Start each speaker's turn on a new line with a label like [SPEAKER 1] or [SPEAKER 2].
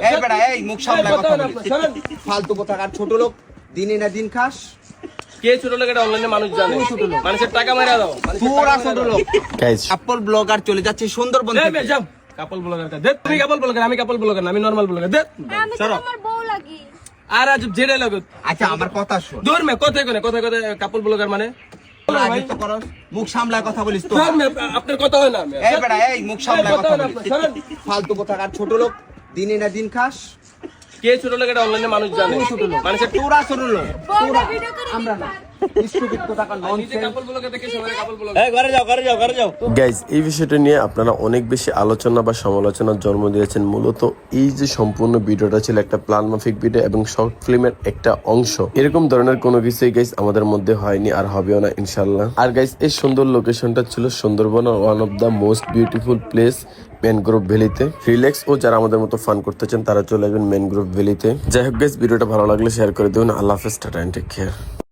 [SPEAKER 1] এই বেটা এই মুখ সামলায় কথা বলিস ফালতু কথা আর ছোট লোক দিনে না দিন খাস
[SPEAKER 2] কে ছোট লোক এটা অনলাইনে মানুষ জানে মানুষের টাকা মারা দাও
[SPEAKER 1] তোরা ছোট লোক কাপল ব্লগার চলে যাচ্ছে সুন্দরবন
[SPEAKER 2] এই
[SPEAKER 1] থেকে
[SPEAKER 2] যাও কাপল ব্লগার দে তুমি কাপল ব্লগার আমি কাপল ব্লগার না আমি নরমাল ব্লগার দে
[SPEAKER 3] আমি তো তোমার বউ লাগি
[SPEAKER 2] আর আজ জেডে লাগো
[SPEAKER 1] আচ্ছা আমার কথা শোন
[SPEAKER 2] দূর মে কথা কাপল ব্লগার মানে
[SPEAKER 1] রাজত্ব করস মুখ সামলায় কথা বলিস তো
[SPEAKER 2] আপনার কথা হয় না
[SPEAKER 1] এই বেটা এই মুখ সামলায় কথা বলিস ফালতু কথা আর ছোট লোক দিনে না দিন খাস
[SPEAKER 2] কে ছোট লোক এটা অনলাইনে মানুষ জানে মানুষের
[SPEAKER 1] তোরা ছোট লোক
[SPEAKER 3] বউটা ভিডিও করে আমরা না
[SPEAKER 2] কাপল ব্লগার দেখে সবাই কাপল ব্লগার
[SPEAKER 4] গাইজ এই বিষয়টা নিয়ে আপনারা অনেক বেশি আলোচনা বা সমালোচনার জন্ম দিয়েছেন। মূলত এই যে সম্পূর্ণ ভিডিওটা ছিল একটা প্ল্যান মাফিক ভিডিও এবং শর্ট ফিল্মের একটা অংশ। এরকম ধরনের কোনো কিছুই গাইজ আমাদের মধ্যে হয়নি আর হবেও না ইনশাল্লাহ। আর গাইজ এই সুন্দর লোকেশনটা ছিল সুন্দরবনের one of the most beautiful place mangrove ভ্যালিতে। রিল্যাক্স ও যারা আমাদের মতো ফান করতে চান তারা চলে আসবেন ম্যানগ্রোভ ভ্যালিতে। যাই হোক গাইজ ভিডিওটা ভালো লাগলে শেয়ার করে দেবেন। আল্লাহ হাফেজ, টাটা এন্ড টেক কেয়ার।